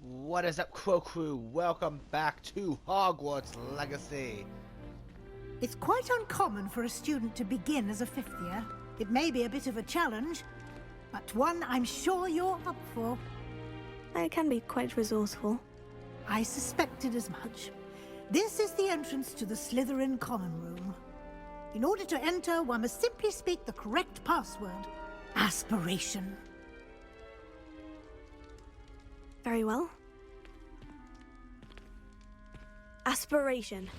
What is up, Crow Crew? Welcome back to Hogwarts Legacy. It's quite uncommon for a student to begin as a fifth year. It may be a bit of a challenge, but one I'm sure you're up for. I can be quite resourceful. I suspected as much. This is the entrance to the Slytherin Common Room. In order to enter, one must simply speak the correct password. Aspiration. Very well. Aspiration.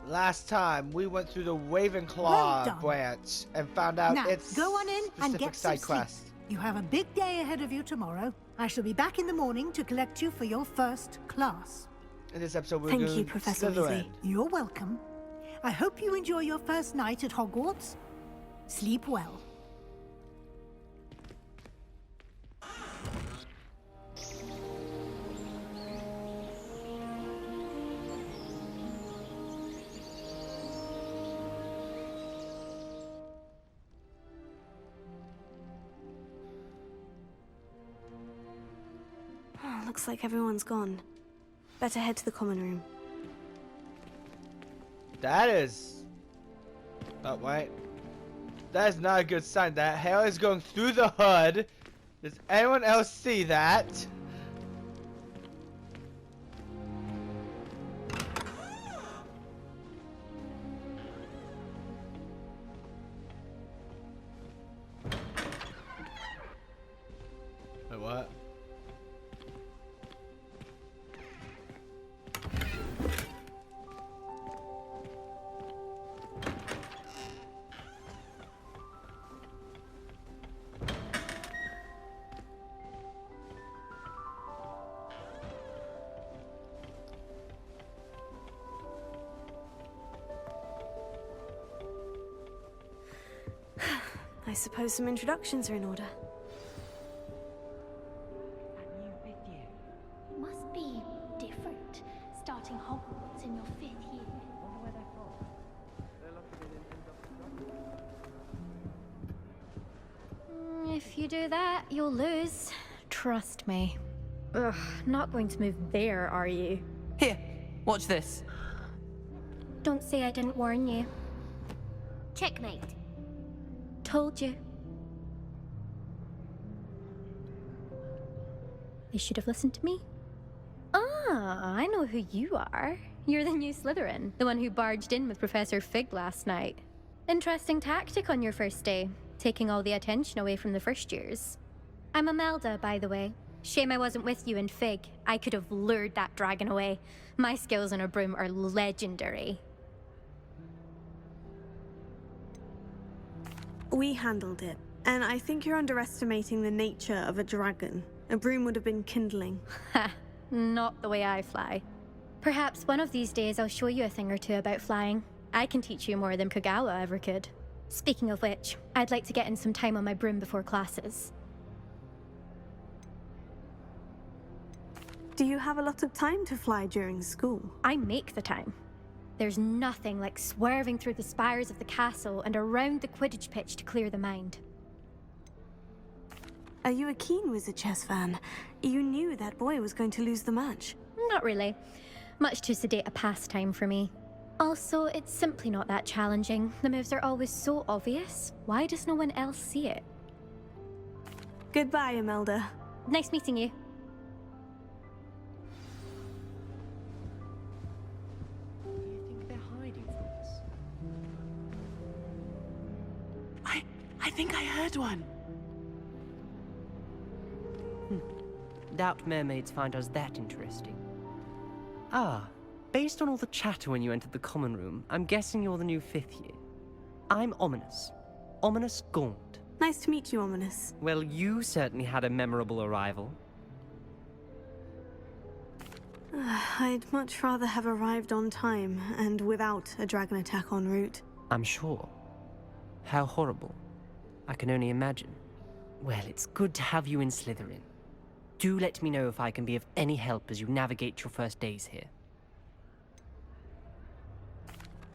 Last time we went through the Ravenclaw Well done. branch and found out Now, it's go on in and specific get some side sleep. quest. You have a big day ahead of you tomorrow. I shall be back in the morning to collect you for your first class. In this episode, we're Thank going you, Professor Slytherin. Weasley. You're welcome. I hope you enjoy your first night at Hogwarts. Sleep well. Looks like everyone's gone. Better head to the common room. That is... Oh, wait. That is not a good sign. That hail is going through the hood. Does anyone else see that? Wait, what? I suppose some introductions are in order. Must be different, starting Hogwarts in your 5th year. If you do that, you'll lose. Trust me. Ugh, not going to move there, are you? Here, watch this. Don't say I didn't warn you. Checkmate. Told you. They should have listened to me. Ah, I know who you are. You're the new Slytherin, the one who barged in with Professor Fig last night. Interesting tactic on your first day, taking all the attention away from the first years. I'm Imelda, by the way. Shame I wasn't with you in Fig. I could have lured that dragon away. My skills on a broom are legendary. We handled it, and I think you're underestimating the nature of a dragon. A broom would have been kindling. Ha, not the way I fly. Perhaps one of these days I'll show you a thing or two about flying. I can teach you more than Kagawa ever could. Speaking of which, I'd like to get in some time on my broom before classes. Do you have a lot of time to fly during school? I make the time. There's nothing like swerving through the spires of the castle and around the Quidditch pitch to clear the mind. Are you a keen Wizard chess fan? You knew that boy was going to lose the match. Not really. Much too sedate a pastime for me. Also, it's simply not that challenging. The moves are always so obvious. Why does no one else see it? Goodbye, Imelda. Nice meeting you. Do you think they're hiding from us? I think I heard one. Doubt mermaids find us that interesting. Ah, based on all the chatter when you entered the common room, I'm guessing you're the new 5th year. I'm Ominous. Ominous Gaunt. Nice to meet you, Ominous. Well, you certainly had a memorable arrival. I'd much rather have arrived on time and without a dragon attack en route. I'm sure. How horrible. I can only imagine. Well, it's good to have you in Slytherin. Do let me know if I can be of any help as you navigate your first days here.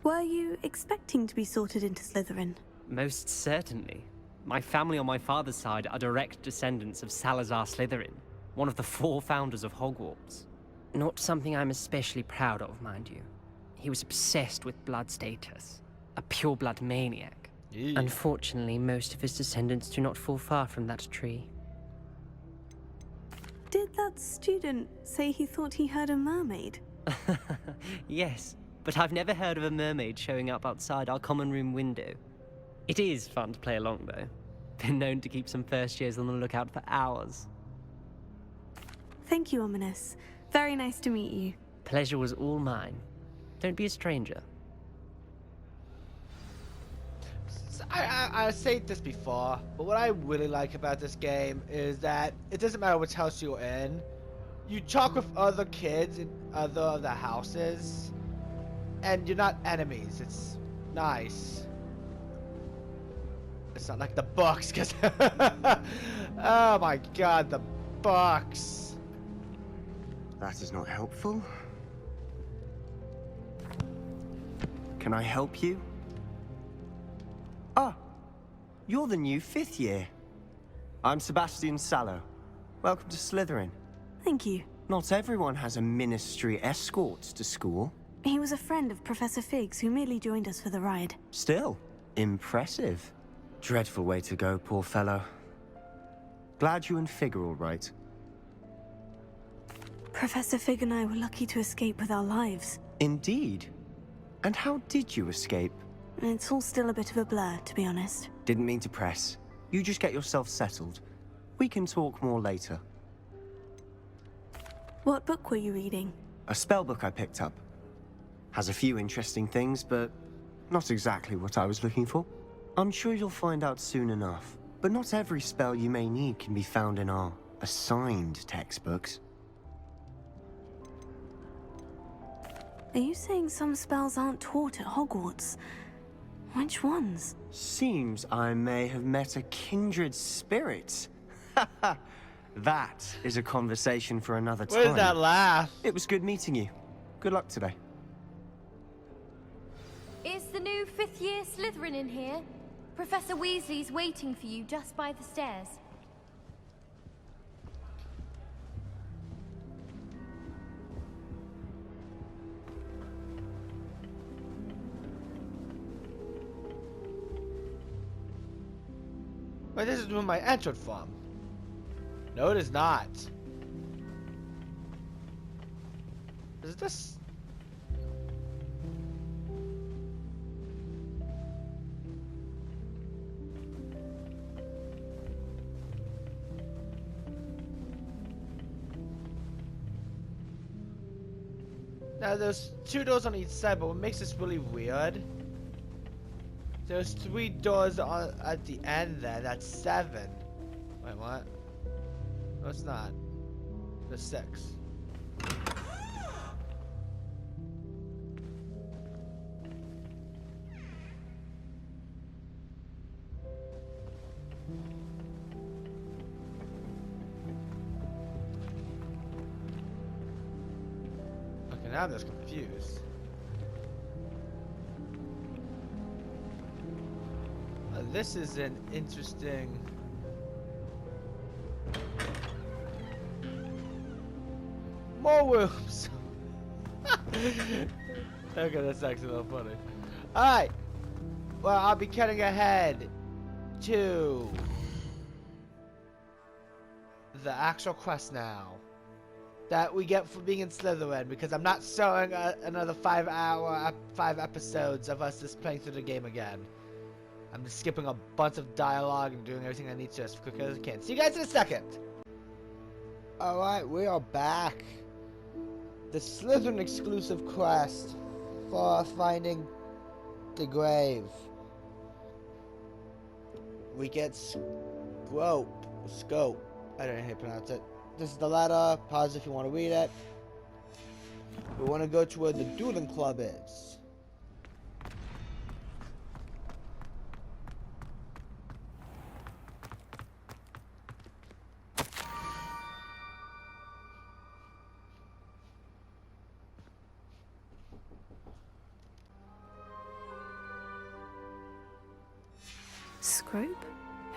Were you expecting to be sorted into Slytherin? Most certainly. My family on my father's side are direct descendants of Salazar Slytherin, one of the 4 founders of Hogwarts. Not something I'm especially proud of, mind you. He was obsessed with blood status, a pure-blood maniac. Eee. Unfortunately, most of his descendants do not fall far from that tree. Did that student say he thought he heard a mermaid? Yes, but I've never heard of a mermaid showing up outside our common room window. It is fun to play along, though. Been known to keep some first years on the lookout for hours. Thank you, Ominous. Very nice to meet you. Pleasure was all mine. Don't be a stranger. I said this before, but what I really like about this game is that it doesn't matter which house you're in. You talk with other kids in other houses, and you're not enemies. It's nice. It's not like the books, because oh my god, the books. That is not helpful. Can I help you? Ah, you're the new 5th year. I'm Sebastian Sallow. Welcome to Slytherin. Thank you. Not everyone has a ministry escort to school. He was a friend of Professor Fig's who merely joined us for the ride. Still, impressive. Dreadful way to go, poor fellow. Glad you and Fig are all right. Professor Fig and I were lucky to escape with our lives. Indeed. And how did you escape? It's all still a bit of a blur, to be honest. Didn't mean to press. You just get yourself settled. We can talk more later. What book were you reading? A spell book I picked up. Has a few interesting things, but not exactly what I was looking for. I'm sure you'll find out soon enough. But not every spell you may need can be found in our assigned textbooks. Are you saying some spells aren't taught at Hogwarts? Which ones? Seems I may have met a kindred spirit. That is a conversation for another time. Where's that laugh? It was good meeting you. Good luck today. Is the new 5th year Slytherin in here? Professor Weasley's waiting for you just by the stairs. But this is where my entered from. No, it is not. Is this? Now there's 2 doors on each side, but what makes this really weird? There's 3 doors on at the end there. That's 7. Wait, what? No, it's not. There's 6. Okay, now I'm just confused. This is an interesting... More rooms! Okay, that's actually a little funny. Alright! Well, I'll be cutting ahead to the actual quest now that we get for being in Slytherin, because I'm not showing another 5 episodes of us just playing through the game again. I'm just skipping a bunch of dialogue and doing everything I need to as quickly as I can. See you guys in a second! Alright, we are back. The Slytherin exclusive quest for finding the grave. We get Scope. I don't know how to pronounce it. This is the letter. Pause if you want to read it. We want to go to where the Dueling Club is. Scrope?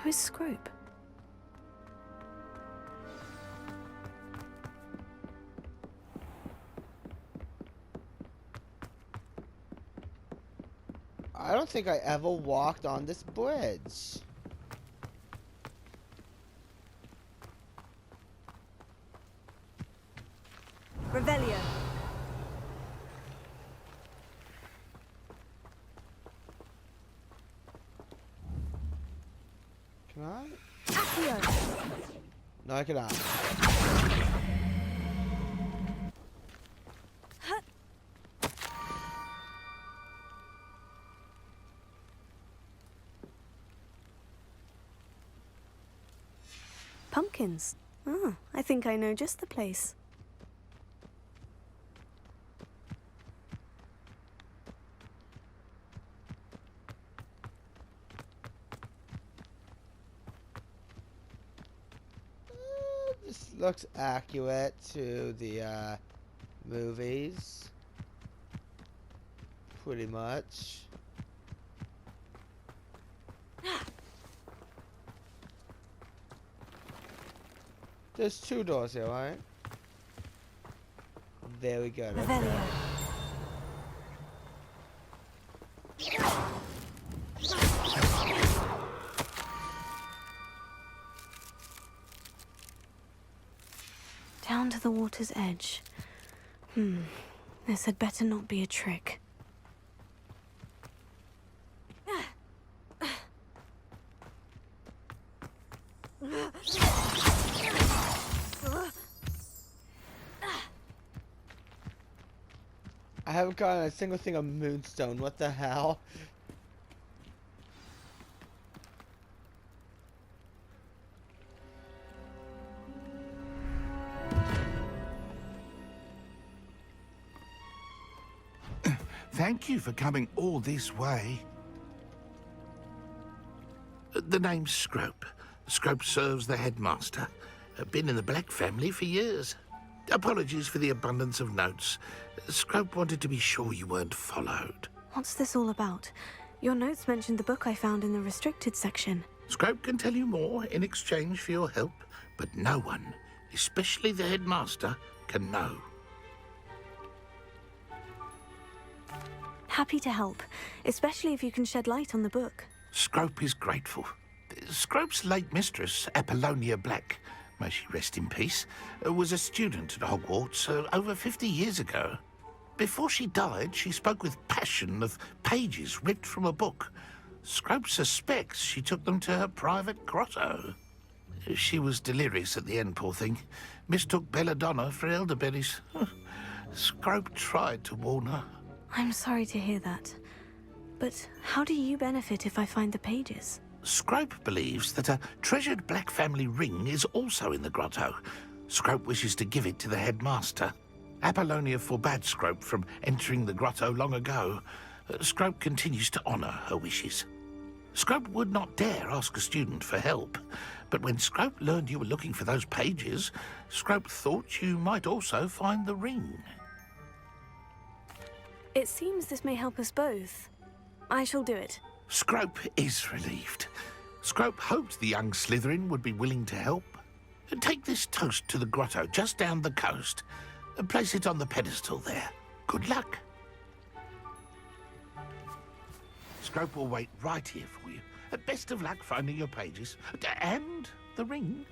Who is Scrope? I don't think I ever walked on this bridge. Revelio. Can I? Accio. No, I cannot. Pumpkins. Oh, I think I know just the place. This looks accurate to the movies. Pretty much. There's 2 doors here, right? Very good. Revelio. Down to the water's edge. This had better not be a trick. I haven't gotten a single thing of Moonstone. What the hell? Thank you for coming all this way. The name's Scrope. Scrope serves the headmaster. Been in the Black family for years. Apologies for the abundance of notes. Scrope wanted to be sure you weren't followed. What's this all about? Your notes mentioned the book I found in the restricted section. Scrope can tell you more in exchange for your help, but no one, especially the headmaster, can know. Happy to help, especially if you can shed light on the book. Scrope is grateful. Scrope's late mistress, Apollonia Black, may she rest in peace, was a student at Hogwarts over 50 years ago. Before she died, she spoke with passion of pages ripped from a book. Scrope suspects she took them to her private grotto. She was delirious at the end, poor thing. Mistook belladonna for elderberries. Scrope tried to warn her. I'm sorry to hear that. But how do you benefit if I find the pages? Scrope believes that a treasured Black family ring is also in the grotto. Scrope wishes to give it to the headmaster. Apollonia forbade Scrope from entering the grotto long ago. Scrope continues to honour her wishes. Scrope would not dare ask a student for help, but when Scrope learned you were looking for those pages, Scrope thought you might also find the ring. It seems this may help us both. I shall do it. Scrope is relieved. Scrope hoped the young Slytherin would be willing to help. Take this toast to the grotto just down the coast and place it on the pedestal there. Good luck. Scrope will wait right here for you. Best of luck finding your pages. And the ring.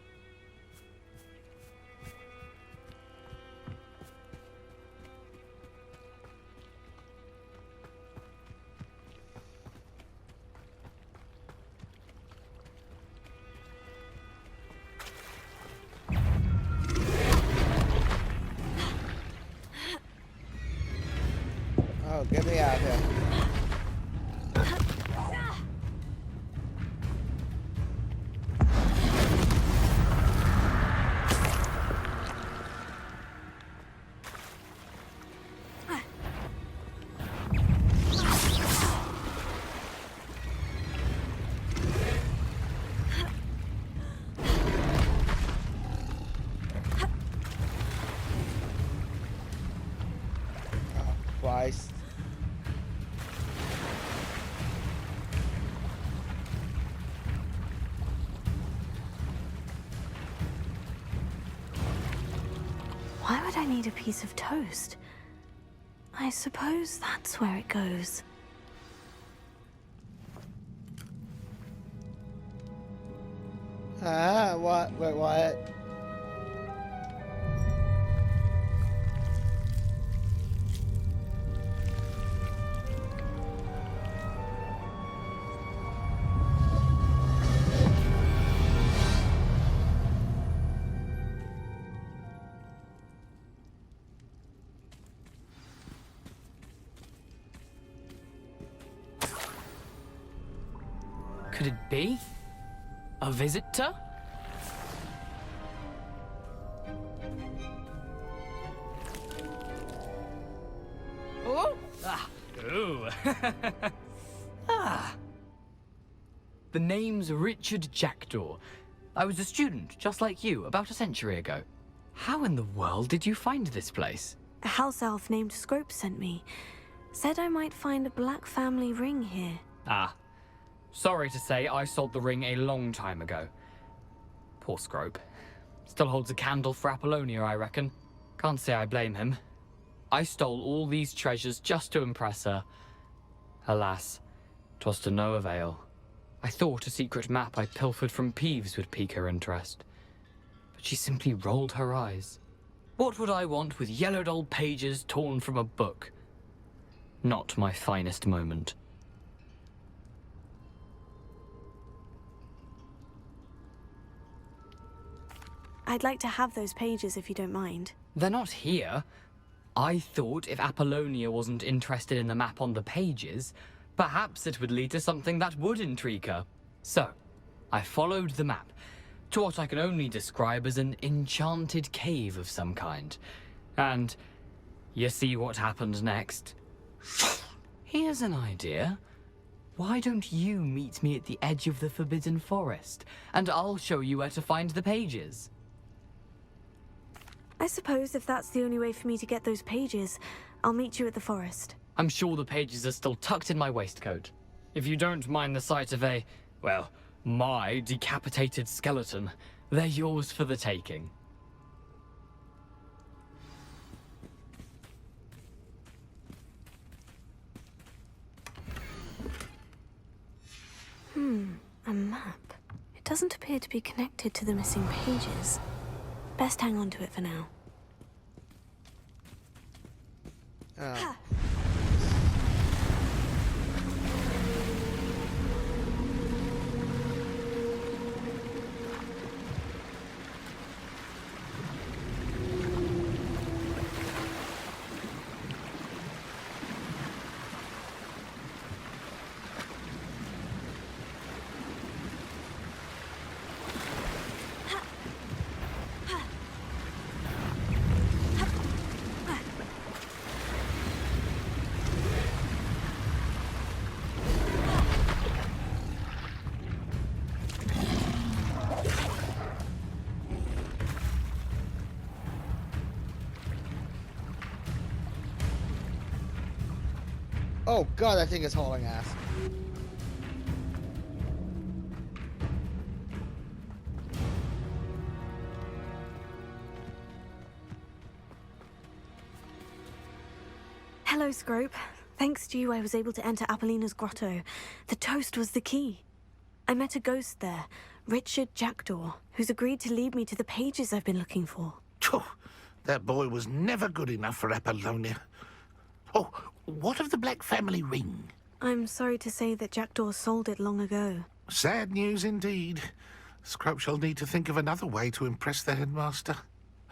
Oh, get me out of here. Christ. Said I need a piece of toast. I suppose that's where it goes. What? Wait, what? Could it be? A visitor? Oh! Ah! Ooh! Ah! The name's Richard Jackdaw. I was a student, just like you, about a century ago. How in the world did you find this place? A house elf named Scrope sent me. Said I might find a black family ring here. Ah. Sorry to say, I sold the ring a long time ago. Poor Scrope. Still holds a candle for Apollonia, I reckon. Can't say I blame him. I stole all these treasures just to impress her. Alas, 'twas to no avail. I thought a secret map I pilfered from Peeves would pique her interest. But she simply rolled her eyes. What would I want with yellowed old pages torn from a book? Not my finest moment. I'd like to have those pages if you don't mind. They're not here. I thought if Apollonia wasn't interested in the map on the pages, perhaps it would lead to something that would intrigue her. So, I followed the map to what I can only describe as an enchanted cave of some kind. And you see what happened next? Here's an idea. Why don't you meet me at the edge of the Forbidden Forest, and I'll show you where to find the pages? I suppose if that's the only way for me to get those pages, I'll meet you at the forest. I'm sure the pages are still tucked in my waistcoat. If you don't mind the sight of a, well, my decapitated skeleton, they're yours for the taking. A map. It doesn't appear to be connected to the missing pages. Best hang on to it for now. Oh. Oh god, that thing is hauling ass. Hello, Scrope. Thanks to you, I was able to enter Apollina's grotto. The toast was the key. I met a ghost there, Richard Jackdaw, who's agreed to lead me to the pages I've been looking for. That boy was never good enough for Apollonia. Oh, what of the Black family ring? I'm sorry to say that Jackdaw sold it long ago. Sad news indeed. Scrope shall need to think of another way to impress the headmaster.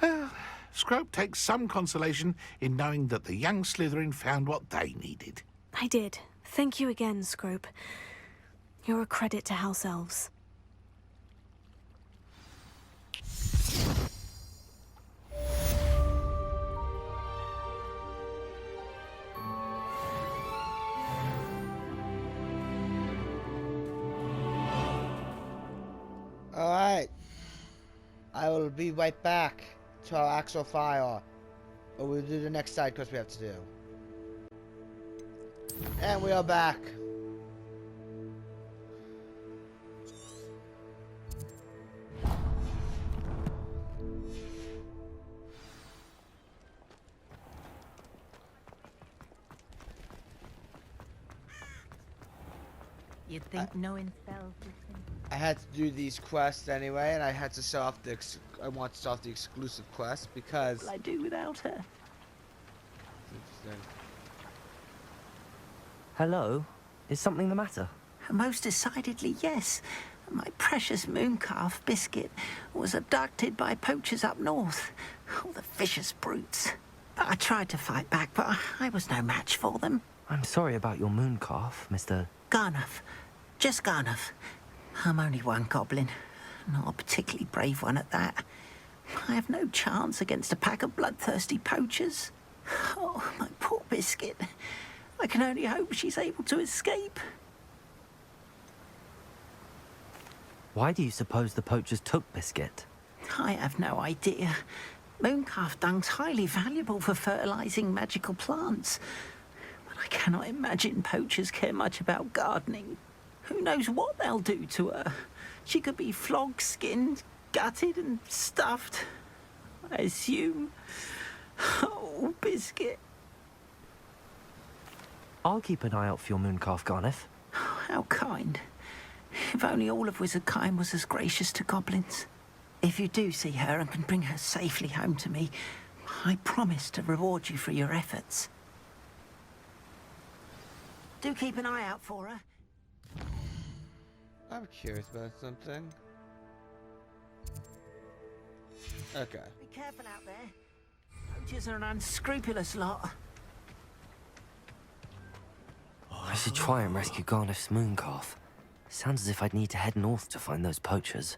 Well, Scrope takes some consolation in knowing that the young Slytherin found what they needed. I did. Thank you again, Scrope. You're a credit to House Elves. Alright. I will be right back to our actual fire. But we'll do the next side quest we have to do. And we are back. You'd think knowing spells would I had to do these quests anyway, and I had to show off the. I want to show off the exclusive quest because. What'll I do without her? Hello? Is something the matter? Most decidedly, yes. My precious mooncalf, Biscuit, was abducted by poachers up north. All the vicious brutes. I tried to fight back, but I was no match for them. I'm sorry about your mooncalf, Mr. Garnuff. Just Garnuff. I'm only one goblin. Not a particularly brave one at that. I have no chance against a pack of bloodthirsty poachers. Oh, my poor Biscuit. I can only hope she's able to escape. Why do you suppose the poachers took Biscuit? I have no idea. Mooncalf dung's highly valuable for fertilizing magical plants. But I cannot imagine poachers care much about gardening. Who knows what they'll do to her? She could be flogged, skinned, gutted and stuffed. I assume. Oh, Biscuit. I'll keep an eye out for your mooncalf, Garniff. How kind. If only all of Wizardkind was as gracious to goblins. If you do see her and can bring her safely home to me, I promise to reward you for your efforts. Do keep an eye out for her. I'm curious about something. Okay. Be careful out there. Poachers are an unscrupulous lot. I should try and rescue Garniff's mooncalf. Sounds as if I'd need to head north to find those poachers.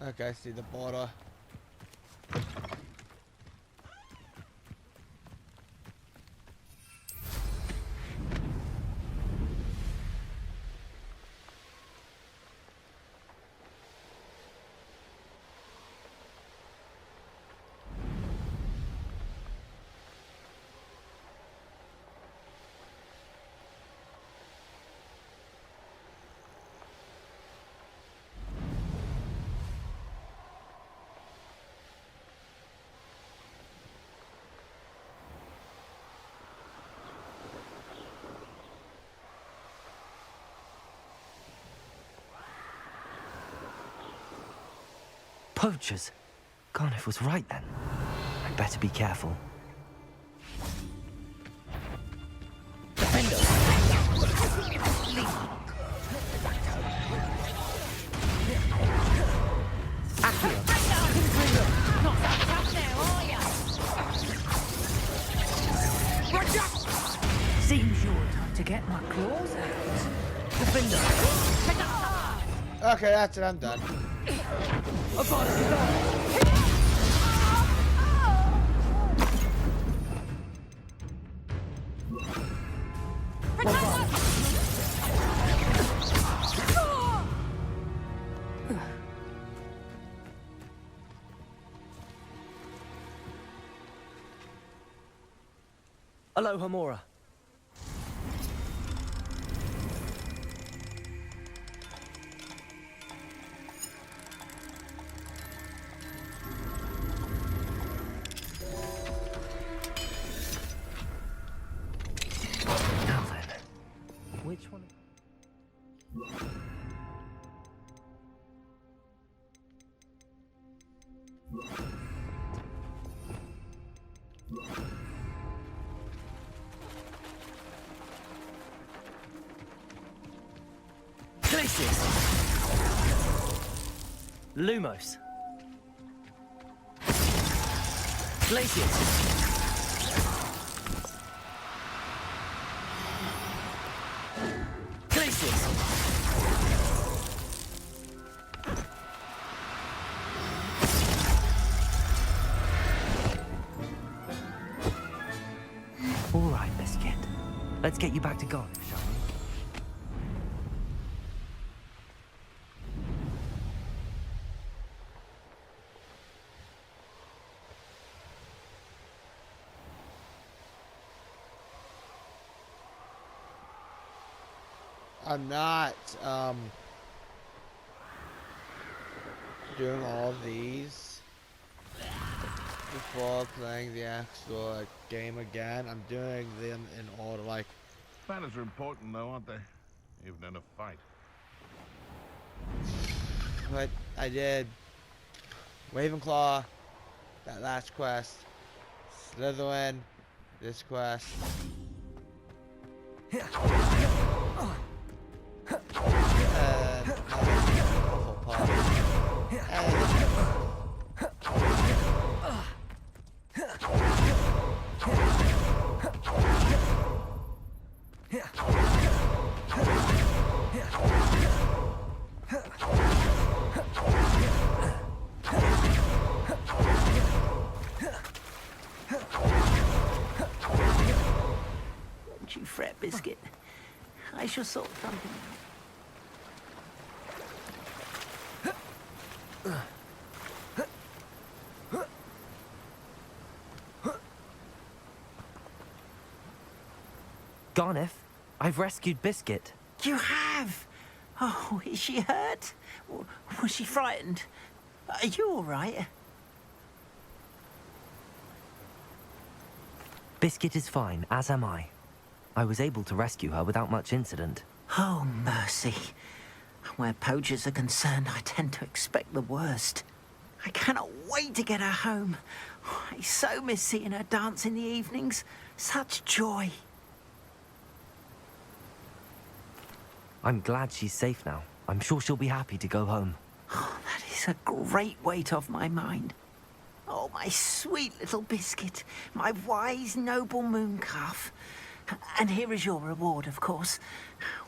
Okay, I see the border. Poachers? Garniff was right then. I'd better be careful. Seems your time to get my claws out. Okay, that's it. I'm done. Aloha, Mora. Now then, which one? Lumos. Glacius. Glacius. All right, Biscuit. Let's get you back to Garlic, shall we? I'm not doing all these before playing the actual game again. I'm doing them in order, like. Manners are important, though, aren't they? Even in a fight. But I did Ravenclaw, that last quest, Slytherin, this quest. Don't you fret, Biscuit. I shall sort something out. Garneth, I've rescued Biscuit. You have? Oh, is she hurt? Was she frightened? Are you all right? Biscuit is fine, as am I. I was able to rescue her without much incident. Oh, mercy. Where poachers are concerned, I tend to expect the worst. I cannot wait to get her home. I so miss seeing her dance in the evenings. Such joy. I'm glad she's safe now. I'm sure she'll be happy to go home. Oh, that is a great weight off my mind. Oh, my sweet little Biscuit, my wise, noble mooncalf. And here is your reward, of course.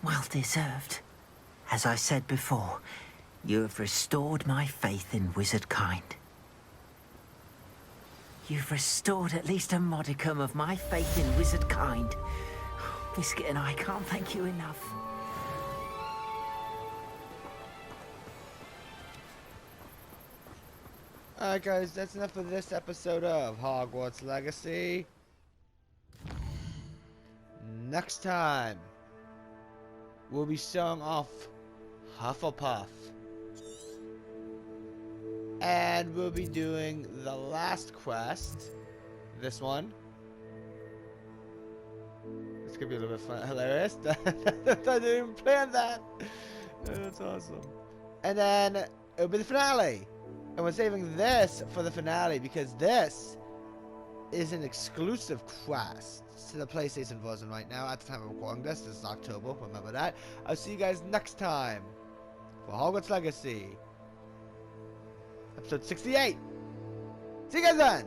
Well deserved. As I said before, you have restored my faith in wizard kind. You've restored at least a modicum of my faith in wizard kind. Biscuit and I can't thank you enough. Alright guys, that's enough for this episode of Hogwarts Legacy. Next time, we'll be showing off Hufflepuff. And we'll be doing the last quest. This one. It's gonna be a little bit fun, hilarious. I didn't even plan that. That's awesome. And then it'll be the finale. And we're saving this for the finale because this is an exclusive quest to the PlayStation version right now. At the time of recording this is October, remember that. I'll see you guys next time for Hogwarts Legacy, episode 68. See you guys then!